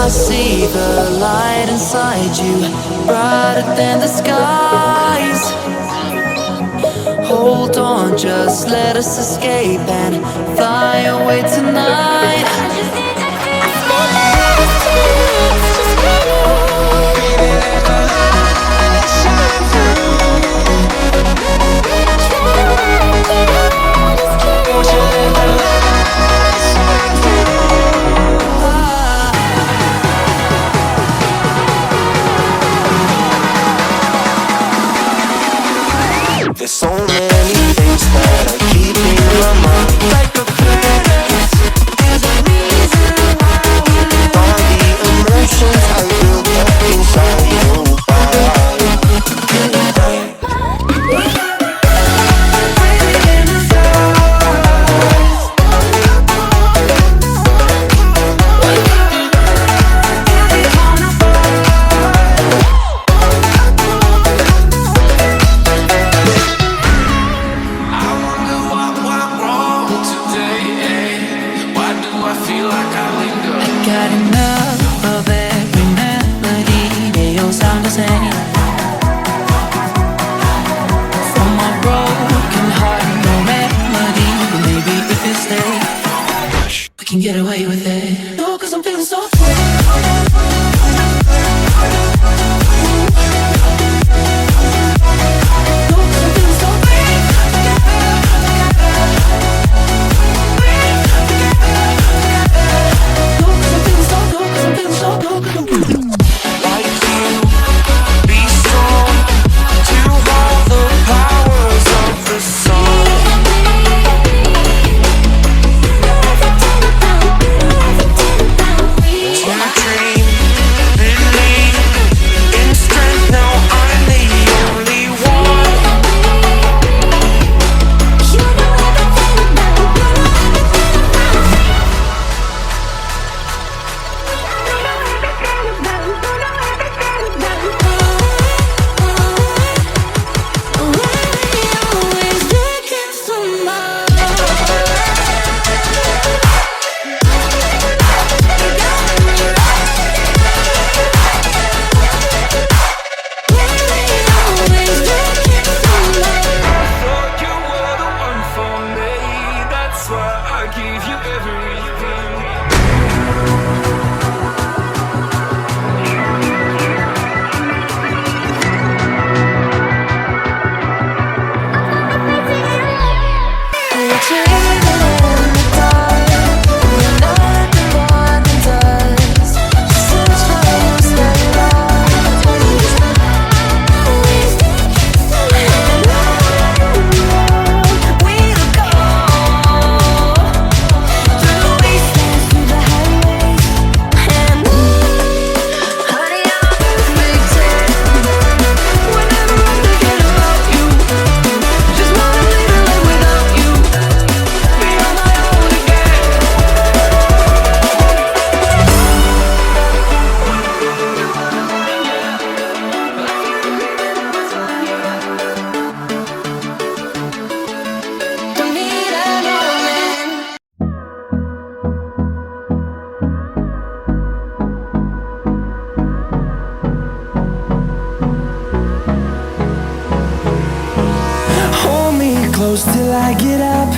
I see the light inside you, brighter than the skies. Hold on, just let us escape and fly away tonight. There's so many things that I keep in my mind, like a past. There's a reason why we live. All the emotions I built up inside your body. Got enough of every melody, they all sound the same. From my broken heart, no remedy, but maybe if you stay, we can get away with it. No, 'cause I'm feeling so free. Close till I get up.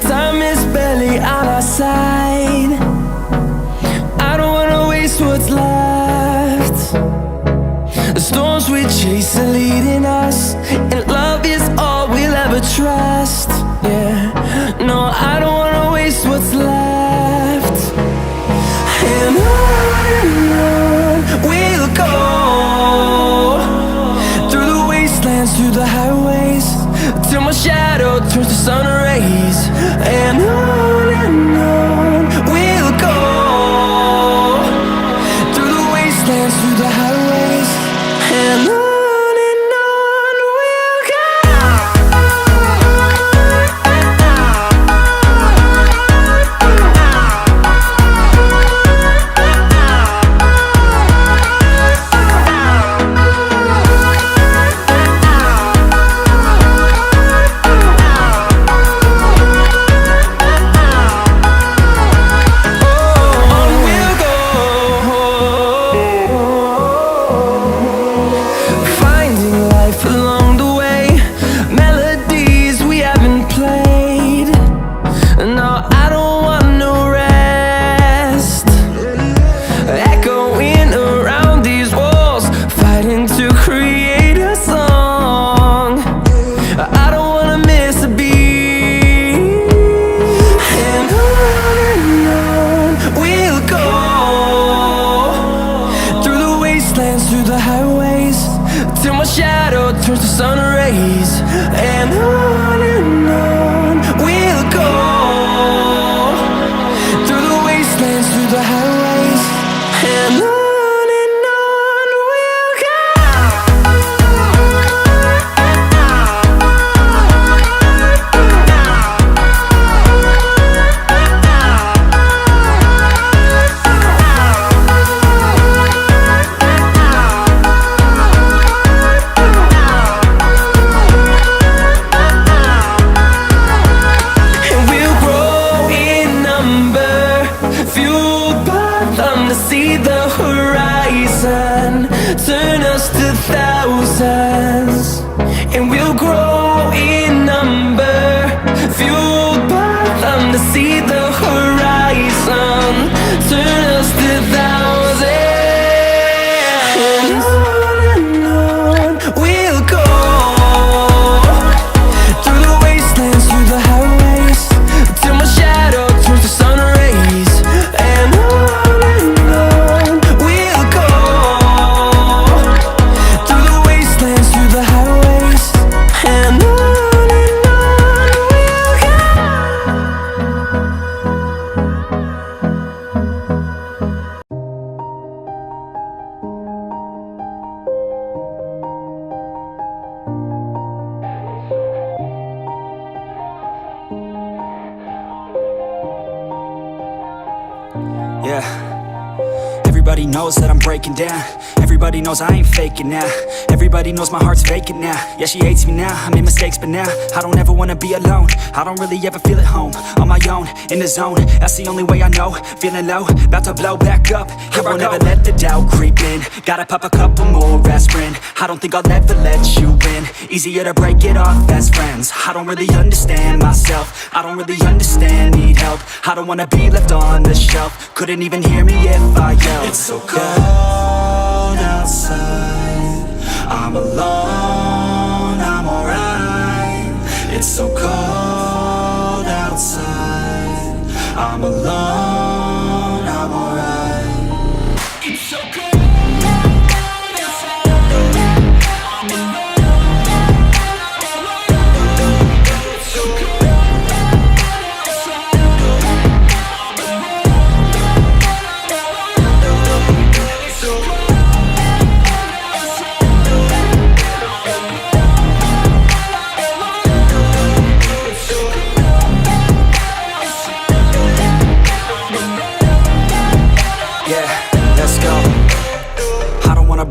Time is barely on our side. I don't wanna waste what's left. The storms we chase are leading us, and love is all we'll ever trust. Yeah, no, I don't wanna waste what's left. And on we'll go, through the wastelands, through the highways, till my shadow turns to sun rays. And on we'll go, through the wastelands, through the highways. And on we'll go. Yeah. Everybody knows that I'm breaking down. Everybody knows I ain't faking now. Everybody knows my heart's vacant now. Yeah, she hates me now, I made mistakes but now I don't ever wanna be alone. I don't really ever feel at home. On my own, in the zone, that's the only way I know. Feeling low, about to blow back up. Here I won't ever let the doubt creep in. Gotta pop a couple more aspirin. I don't think I'll ever let you in. Easier to break it off best friends. I don't really understand myself. I don't really understand, need help. I don't wanna be left on the shelf. Couldn't even hear me if I yelled. It's so cold outside. I'm alone, I'm alright. It's so cold outside. I'm alone, I'm alright. It's so cold outside. I'm alone. It's so cold outside.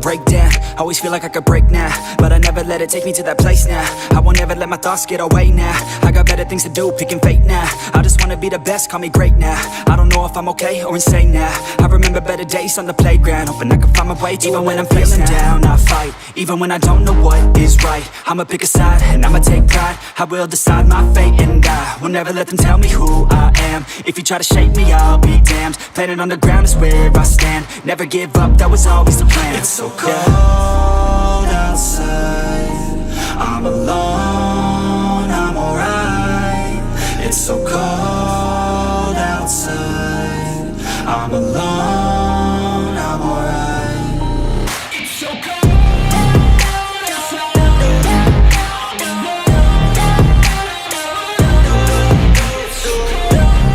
Break down, always feel like I could break now, but I never let it take me to that place now. I won't ever let my thoughts get away now. I got better things to do, picking fate now. I just wanna be the best, call me great now. I don't know if I'm okay or insane now. I remember better days on the playground, hoping I can find my way to even when I'm feeling down, I fight. Even when I don't know what is right, I'ma pick a side and I'ma take pride. I will decide my fate and I will never let them tell me who I am. If you try to shake me, I'll be damned. Planet on the ground is where I stand. Never give up, that was always the plan. It's so cold outside. I'm alone, I'm alright. It's so cold outside. I'm alone, I'm alright. It's so cold outside. I'm alone. It's so cold outside.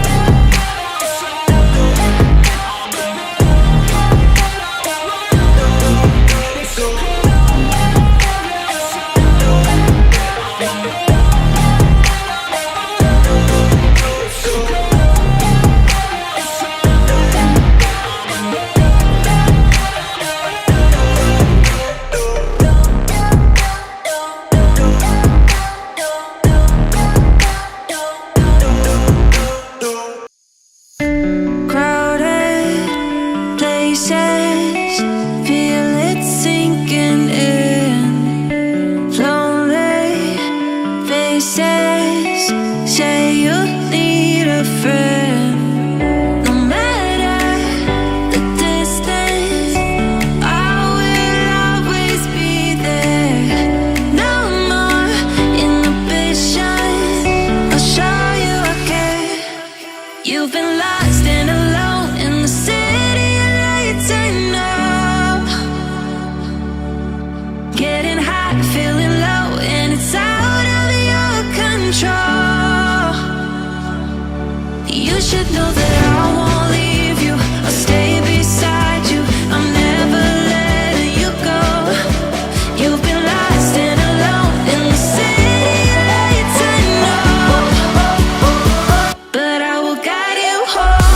But I will guide you home.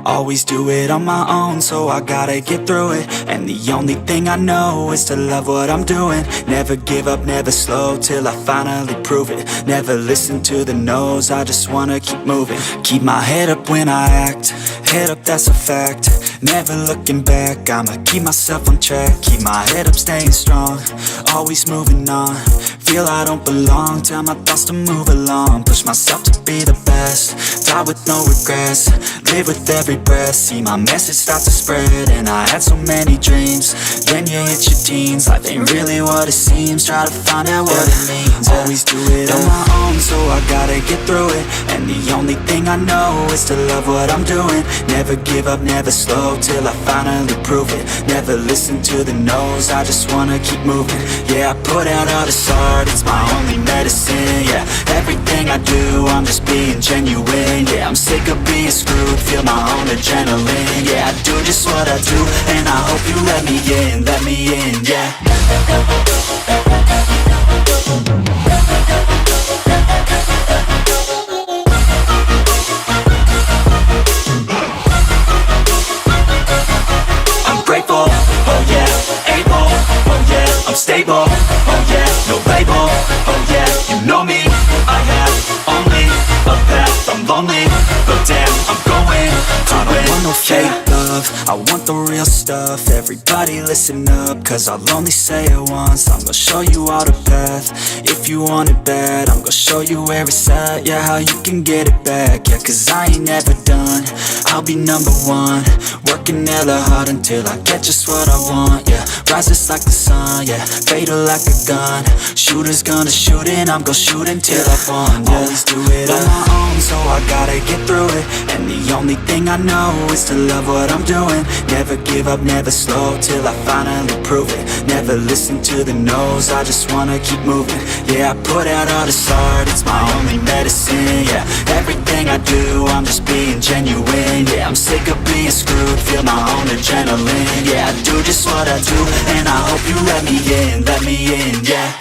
Always do it on my own, so I gotta get through it. And the only thing I know is to love what I'm doing. Never give up, never slow, till I finally prove it. Never listen to the no's, I just wanna keep moving. Keep my head up when I act, head up, that's a fact. Never looking back, I'ma keep myself on track. Keep my head up, staying strong, always moving on. Feel I don't belong, tell my thoughts to move along. Push myself to be the best, die with no regrets. Live with every breath, see my message start to spread. And I had so many dreams, then you hit your teens. Life ain't really what it seems, try to find out what it means. Always do it on my own, so I gotta get through it. And the only thing I know is to love what I'm doing. Never give up, never slow, till I finally prove it. Never listen to the no's, I just wanna keep moving. Yeah, I put out all this art, it's my only medicine. Yeah, everything I do, I'm just being genuine. Yeah, I'm sick of being screwed, feel my own adrenaline. Yeah, I do just what I do, and I hope you let me in, yeah. I'm grateful, oh yeah, able, oh yeah, I'm stable, oh yeah, no label, oh yeah, you know me, I have only a path, I'm lonely, but damn, I'm going to win. I don't want no fake love, I want the real stuff. Everybody listen up, cause I'll only say it once. I'm gonna show you all the path, if you want it bad. I'm gonna show you where it's at, yeah, how you can get it back. Yeah, cause I ain't never done, I'll be number one. Working hella hard until I get just what I want, yeah. Rises like the sun, yeah, fatal like a gun. Shooters gonna shoot and I'm gonna shoot until I won, yeah. Always do it on my own, so I gotta get through it. And the only thing I know is to love what I'm doing. Never give up, never slow, till I finally prove it. Never listen to the no's, I just wanna keep moving. Yeah, I put out all this art, it's my only medicine. Yeah, everything I do, I'm just being genuine. Yeah, I'm sick of being screwed, feel my own adrenaline. Yeah, I do just what I do, and I hope you let me in, yeah.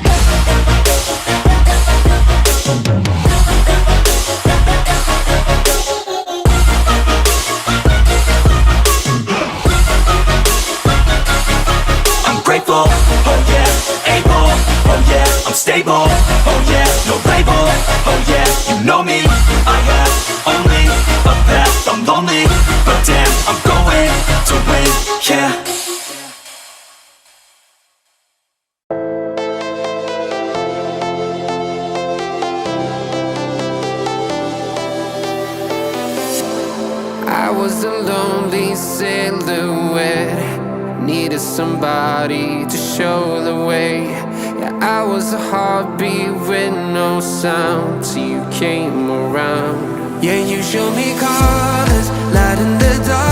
Grateful, oh yeah, able, oh yeah, I'm stable, oh yeah, no label, oh yeah, you know me, I have only a path, I'm lonely, but damn, I'm going to win, yeah. I was a lonely silhouette, needed somebody to show the way. Yeah, I was a heartbeat with no sound till you came around. Yeah, you showed me colors, light in the dark.